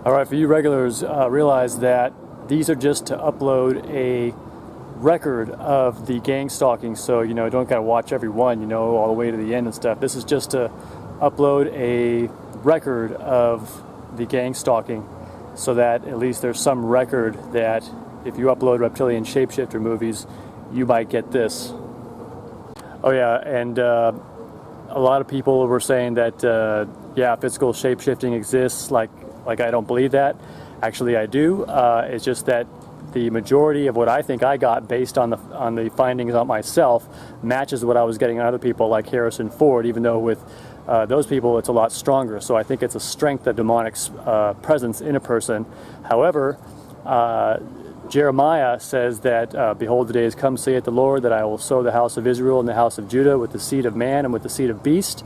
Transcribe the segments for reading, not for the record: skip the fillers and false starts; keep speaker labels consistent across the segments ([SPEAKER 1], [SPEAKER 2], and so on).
[SPEAKER 1] Alright, for you regulars, realize that these are just to upload a record of the Gangstalking, so you know, don't gotta watch every one, you know, all the way to the end and stuff. This is just to upload a record of the Gangstalking, so that at least there's some record that if you upload Reptilian shapeshifter movies, you might get this. Oh yeah, and a lot of people were saying that yeah, physical shapeshifting exists. Like I don't believe that. Actually, I do. It's just that the majority of what I think I got based on the findings on myself matches what I was getting on other people like Harrison Ford, even though with those people it's a lot stronger. So I think it's a strength of demonic presence in a person. However, Jeremiah says that, behold, the day has come, saith the Lord, that I will sow the house of Israel and the house of Judah with the seed of man and with the seed of beast,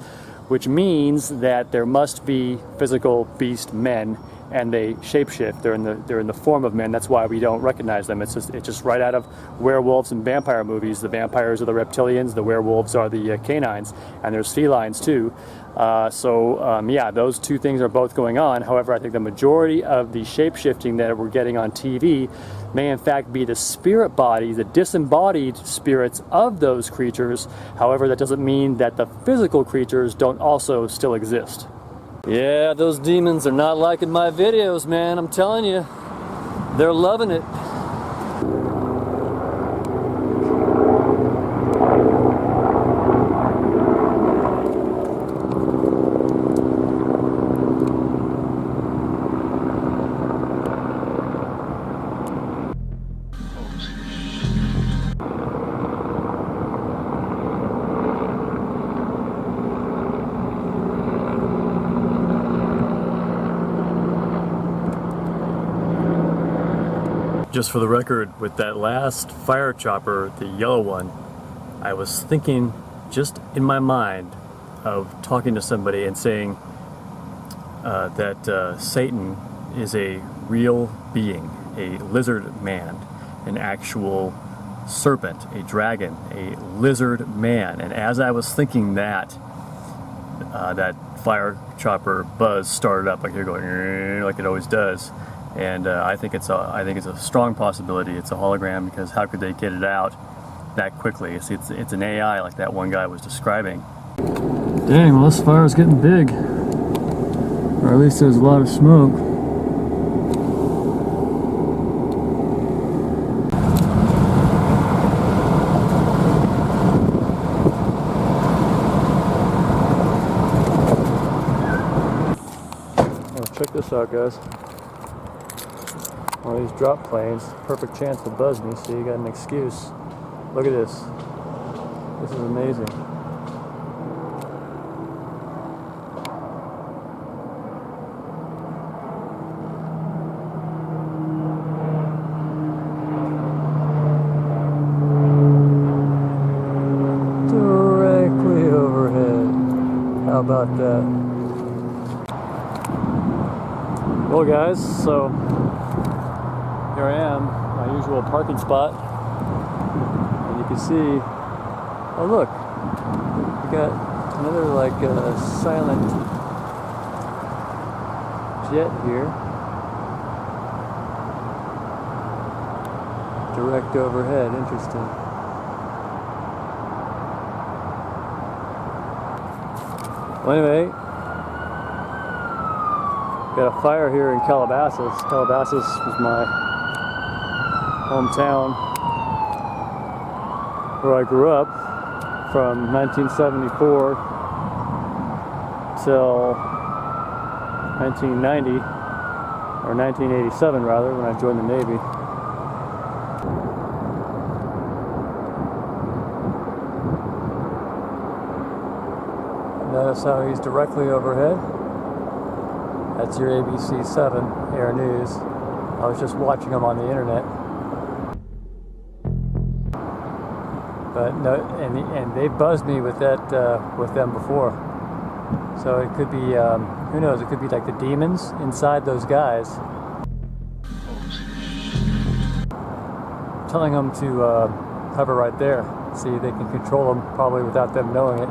[SPEAKER 1] which means that there must be physical beast men, and they shapeshift. They're in the form of men. That's why we don't recognize them. It's just right out of werewolves and vampire movies. The vampires are the reptilians, the werewolves are the canines, and there's felines too. Yeah, those two things are both going on. However, I think the majority of the shapeshifting that we're getting on TV may in fact be the spirit bodies, the disembodied spirits of those creatures. However, that doesn't mean that the physical creatures don't also still exist. Yeah, those demons are not liking my videos, man. I'm telling you, they're loving it. Just for the record, with that last fire chopper, the yellow one, I was thinking just in my mind of talking to somebody and saying that Satan is a real being, a lizard man, an actual serpent, a dragon, a lizard man. And as I was thinking that, that fire chopper buzz started up, like you're going like it always does. And I think it's a strong possibility it's a hologram, because how could they get it out that quickly? It's an AI like that one guy was describing. Dang, well this fire's getting big. Or at least there's a lot of smoke. Oh, check this out, guys. One of these drop planes, perfect chance to buzz me, so you got an excuse. Look at this. This is amazing. Directly overhead. How about that? Well guys, so here I am, my usual parking spot, and you can see, oh look, we got another like silent jet here, direct overhead. Interesting. Well anyway, got a fire here in Calabasas. Calabasas was my hometown where I grew up from 1974 till 1990, or 1987 rather, when I joined the Navy. Notice how he's directly overhead. That's your ABC 7 Air News. I was just watching him on the internet. But no, and they buzzed me with that with them before. So it could be, who knows? It could be like the demons inside those guys, telling them to hover right there. See, they can control them probably without them knowing it.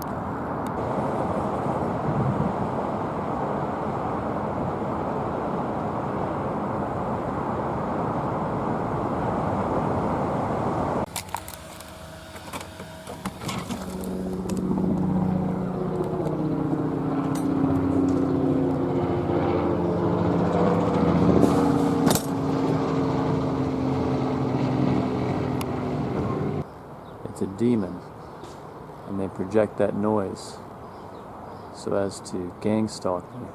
[SPEAKER 1] it's a demon, and they project that noise so as to gang stalk me.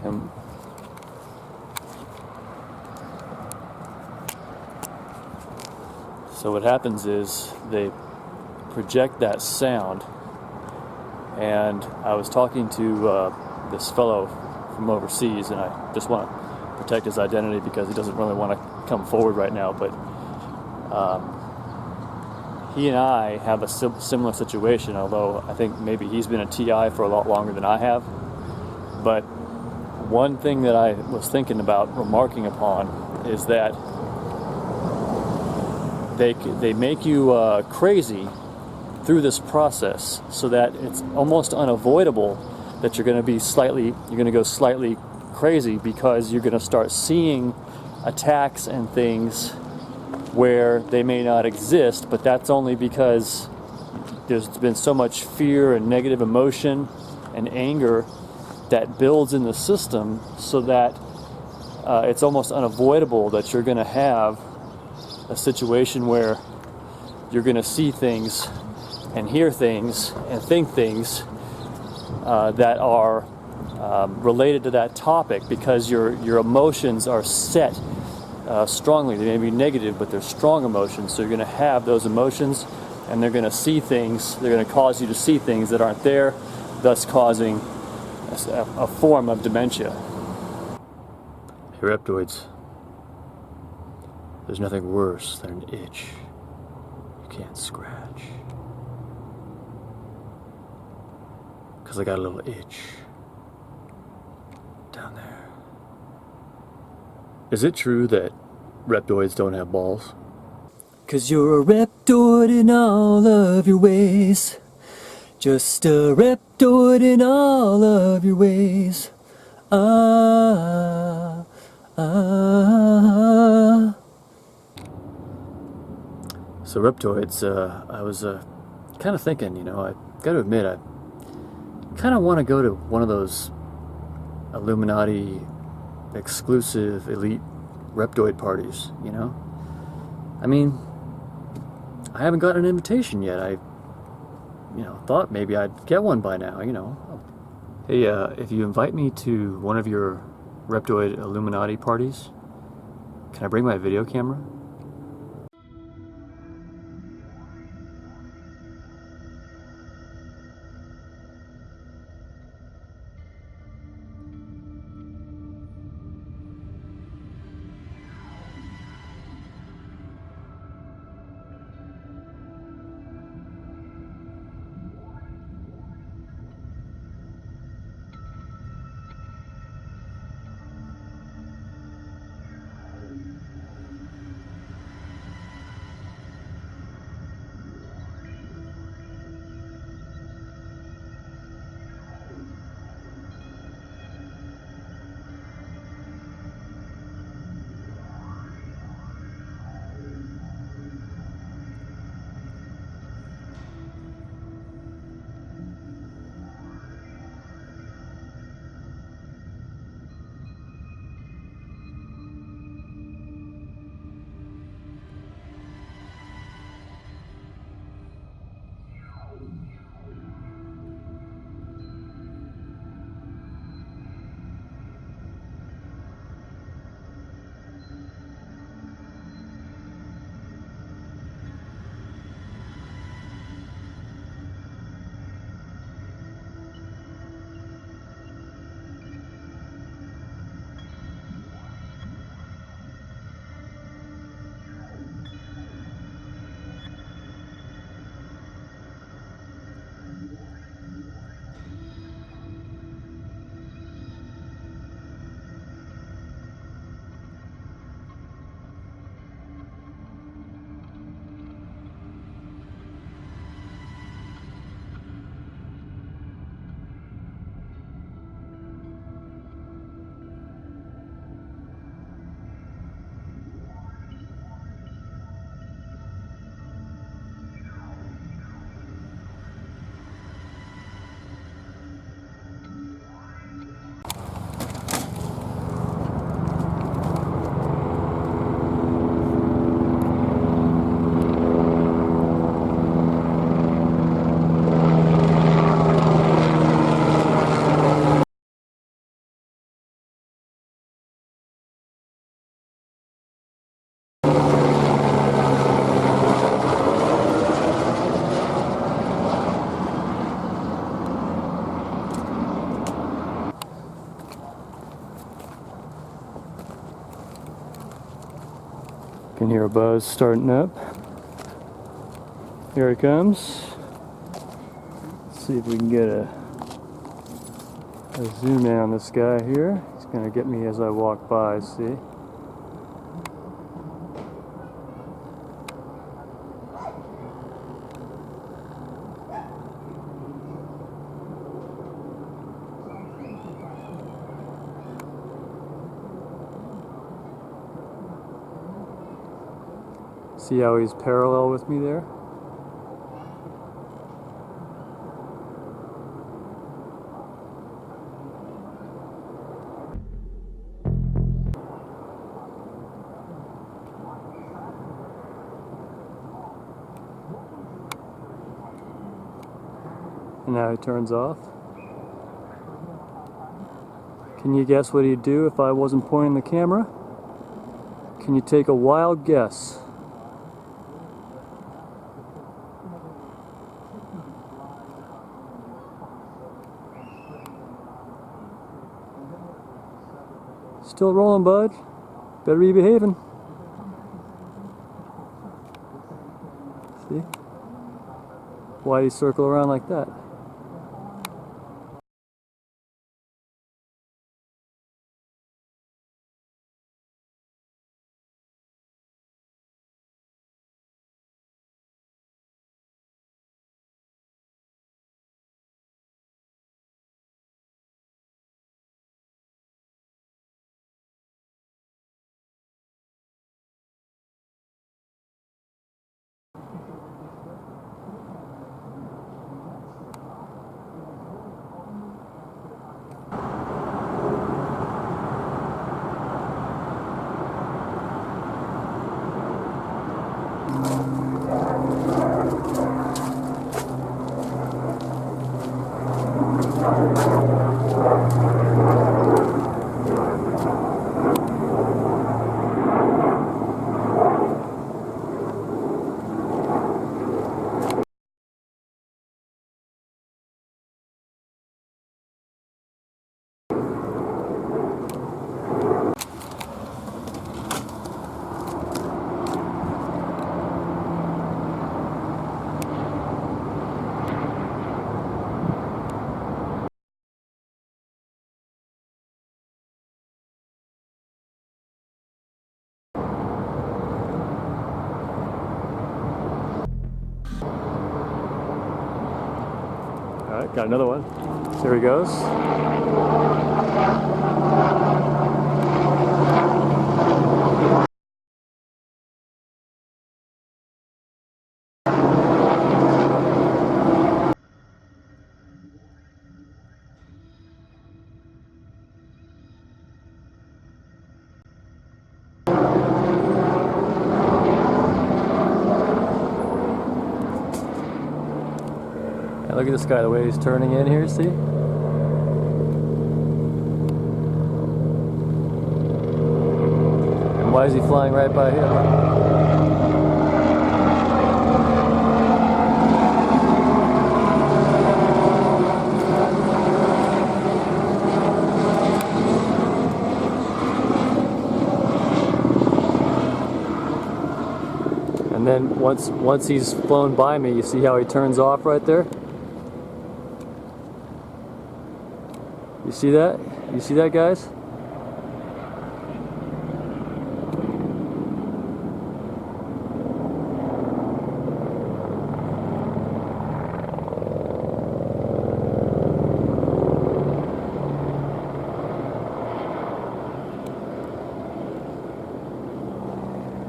[SPEAKER 1] And so what happens is they project that sound, and I was talking to this fellow from overseas, and I just want to protect his identity because he doesn't really want to come forward right now, but he and I have a similar situation, although I think maybe he's been a TI for a lot longer than I have. But one thing that I was thinking about remarking upon is that they make you crazy through this process, so that it's almost unavoidable that you're going to go slightly crazy, because you're going to start seeing attacks and things where they may not exist, but that's only because there's been so much fear and negative emotion and anger that builds in the system, so that it's almost unavoidable that you're going to have a situation where you're going to see things and hear things and think things that are related to that topic, because your emotions are set strongly. They may be negative, but they're strong emotions, so you're going to have those emotions, and they're going to see things, they're going to cause you to see things that aren't there, thus causing a form of dementia. Hey, Reptoids, there's nothing worse than an itch you can't scratch. Because I got a little itch down there. Is it true that Reptoids don't have balls? 'Cause you're a Reptoid in all of your ways. Just a Reptoid in all of your ways. Ah, ah. So Reptoids, I was kind of thinking, I got to admit, I kind of want to go to one of those Illuminati exclusive elite Reptoid parties, I mean, I haven't got an invitation yet. I thought maybe I'd get one by now, Hey, if you invite me to one of your Reptoid Illuminati parties, can I bring my video camera? Can hear a buzz starting up. Here it comes. Let's see if we can get a zoom in on this guy here. He's going to get me as I walk by, see? See how he's parallel with me there? And now he turns off. Can you guess what he'd do if I wasn't pointing the camera? Can you take a wild guess? Still rolling, bud. Better be behaving. See? Why'd he circle around like that? Alright, got another one. There he goes. Look at this guy, the way he's turning in here, see? And why is he flying right by him? And then once he's flown by me, you see how he turns off right there? You see that? You see that, guys?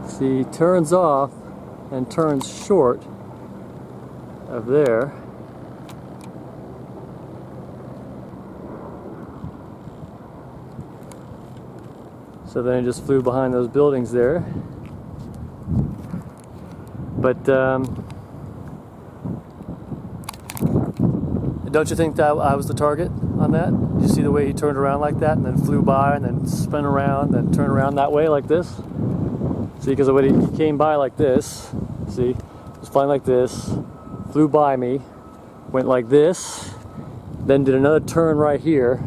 [SPEAKER 1] See, he turns off and turns short of there. So then it just flew behind those buildings there. But don't you think that I was the target on that? Did you see the way he turned around like that and then flew by and then spun around and then turned around that way like this? See, because when he came by like this, see, he was flying like this, flew by me, went like this, then did another turn right here,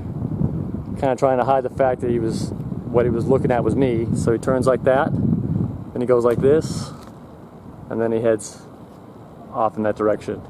[SPEAKER 1] kind of trying to hide the fact that what he was looking at was me. So he turns like that, then Then he goes like this, and then he heads off in that direction.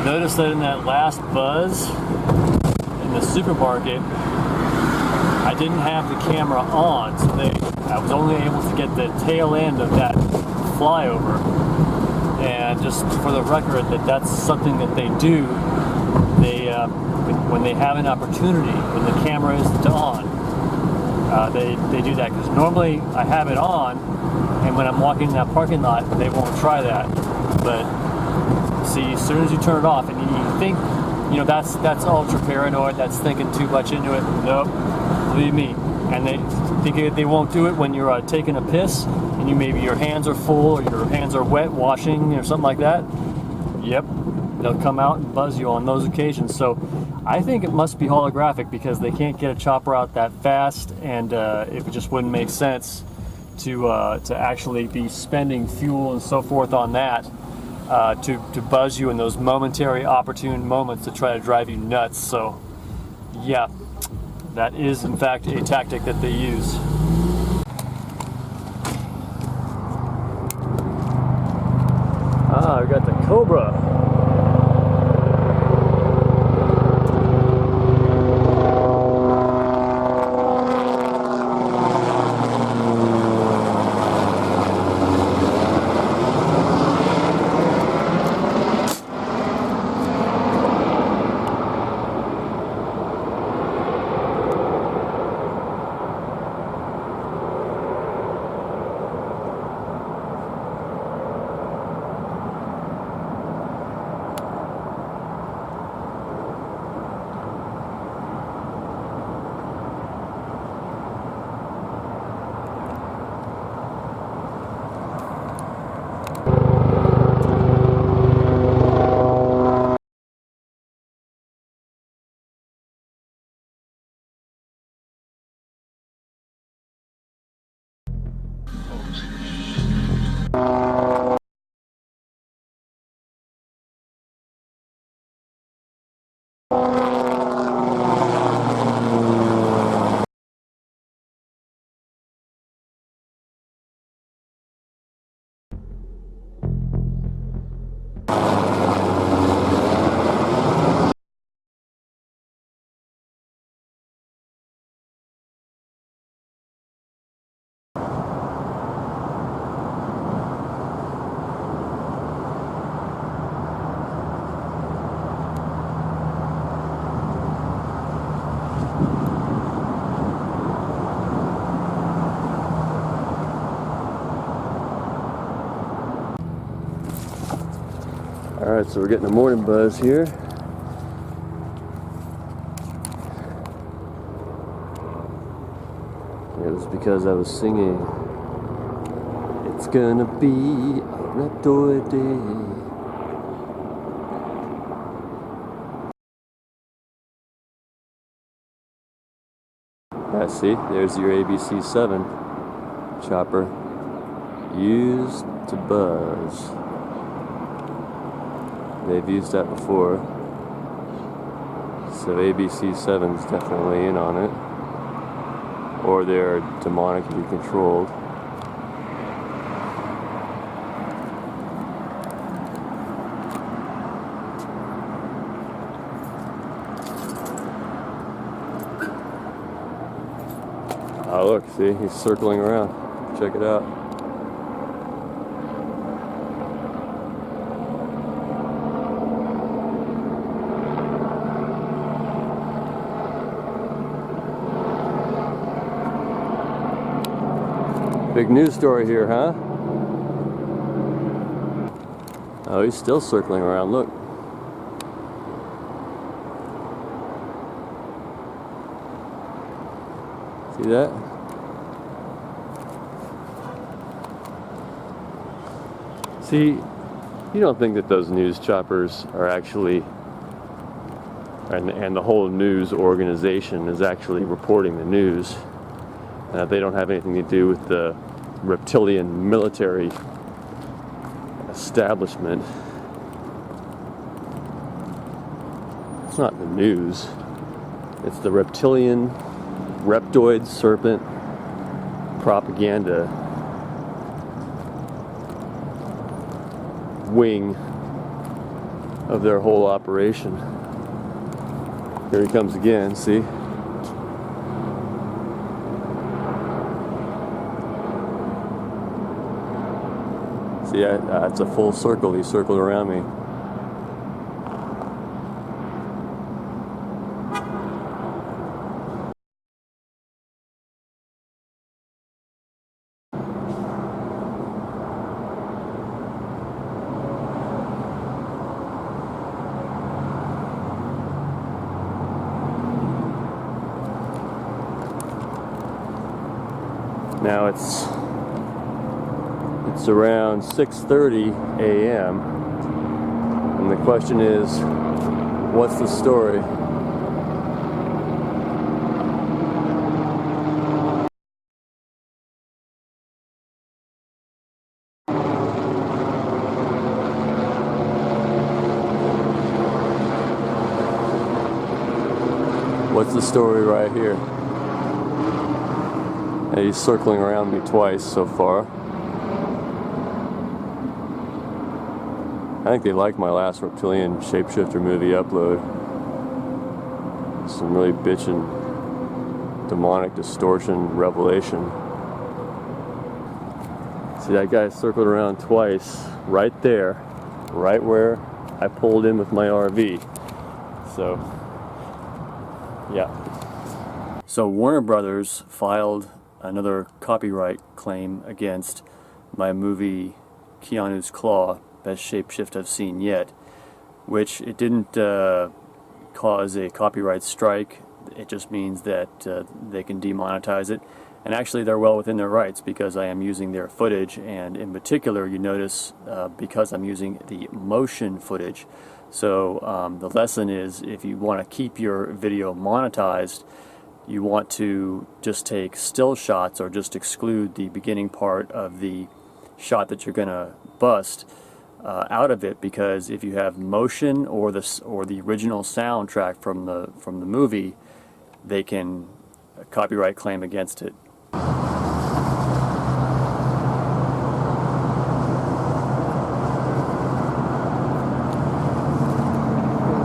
[SPEAKER 1] Notice that in that last buzz in the supermarket, I didn't have the camera on, so I was only able to get the tail end of that flyover. And just for the record, that's something that they do. They when they have an opportunity, when the camera isn't on, they do that, because normally I have it on, and when I'm walking in that parking lot, they won't try that. But see, as soon as you turn it off, and you think, you know, that's ultra paranoid, that's thinking too much into it. Nope, believe me. And they think they won't do it when you're taking a piss, and maybe your hands are full, or your hands are wet washing, or something like that. Yep, they'll come out and buzz you on those occasions. So I think it must be holographic, because they can't get a chopper out that fast, and it just wouldn't make sense to actually be spending fuel and so forth on that. To buzz you in those momentary opportune moments to try to drive you nuts. So yeah, that is in fact a tactic that they use. Ah, we got the Cobra. Alright, so we're getting a morning buzz here. It was because I was singing, "It's gonna be a Reptoid day."
[SPEAKER 2] Yeah, see, there's your ABC-7 chopper. Used to buzz. They've used that before. So ABC-7's definitely in on it. Or they're demonically controlled. Oh look, see, he's circling around. Check it out. Big news story here, huh? Oh, he's still circling around, look. See that? See, you don't think that those news choppers are actually, and the whole news organization is actually reporting the news, and that they don't have anything to do with the reptilian military establishment. It's not the news. It's the reptilian, reptoid, serpent propaganda wing of their whole operation. Here he comes again, see? See, it's a full circle. He circled around me. Now it's around 6:30 a.m. and the question is, what's the story? What's the story right here? And he's circling around me twice so far. I think they like my last reptilian shapeshifter movie upload. Some really bitchin' demonic distortion revelation. See, that guy circled around twice, right there, right where I pulled in with my RV. So, yeah. So Warner Brothers filed another copyright claim against my movie Keanu's Claw, best shapeshift I've seen yet, which it didn't cause a copyright strike. It just means that they can demonetize it, and actually they're well within their rights because I am using their footage, and in particular you notice because I'm using the motion footage. So the lesson is, if you want to keep your video monetized, you want to just take still shots or just exclude the beginning part of the shot that you're going to bust out of it, because if you have motion or the original soundtrack from the movie, they can copyright claim against it.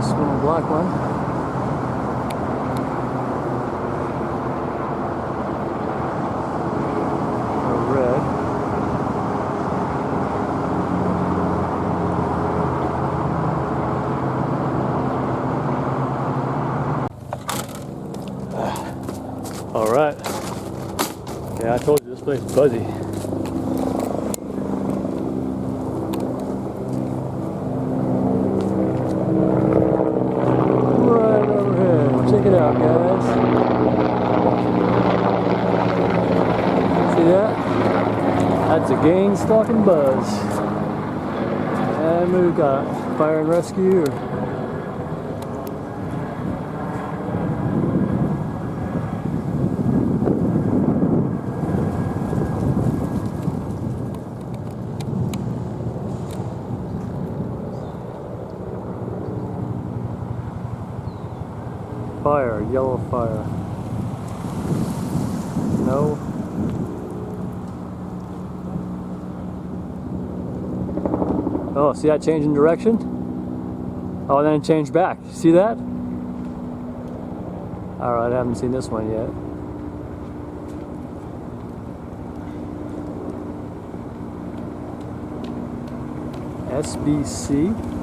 [SPEAKER 2] Small black one. Alright. Yeah, I told you this place is buzzy. Right overhead. Check it out, guys. See that? That's a Gangstalking buzz. And we've got fire and rescue.
[SPEAKER 1] fire, yellow fire. No. Oh, see that change in direction? Oh, and then it changed back. See that? Alright, I haven't seen this one yet. SBC.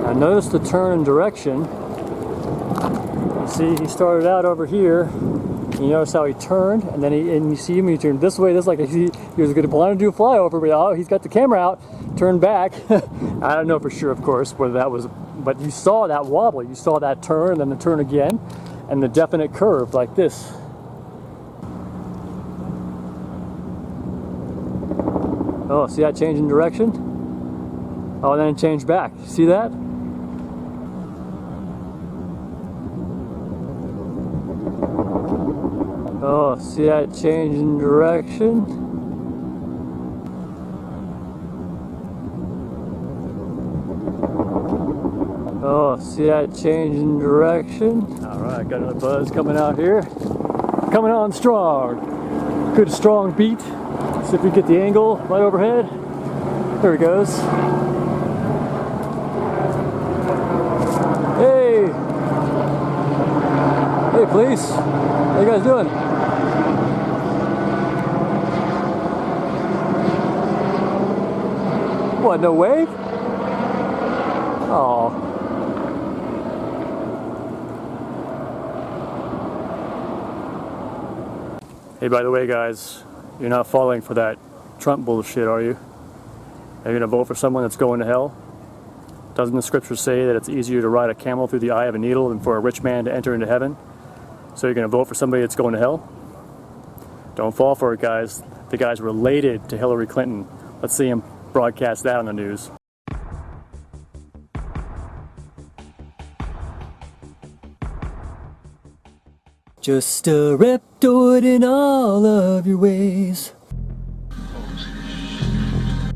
[SPEAKER 1] Now notice the turn in direction. See, he started out over here. You notice how he turned, and then you see him, he turned this way. This like he was going to plan to do a flyover, but oh, he's got the camera out, turned back. I don't know for sure, of course, whether that was, but you saw that wobble, you saw that turn, and then the turn again, and the definite curve like this. Oh, see that change in direction? Oh, and then it changed back. See that? Oh, see that change in direction? Oh, see that change in direction? Alright, got another buzz coming out here. Coming on strong. Good strong beat. See if we get the angle right overhead. There he goes. Hey! Hey, police. How you guys doing? What, no wave? Oh. Hey, by the way, guys, you're not falling for that Trump bullshit, are you? Are you going to vote for someone that's going to hell? Doesn't the scripture say that it's easier to ride a camel through the eye of a needle than for a rich man to enter into heaven? So you're going to vote for somebody that's going to hell? Don't fall for it, guys. The guy's related to Hillary Clinton. Let's see him broadcast that on the news. Just a reptoid in all of your ways.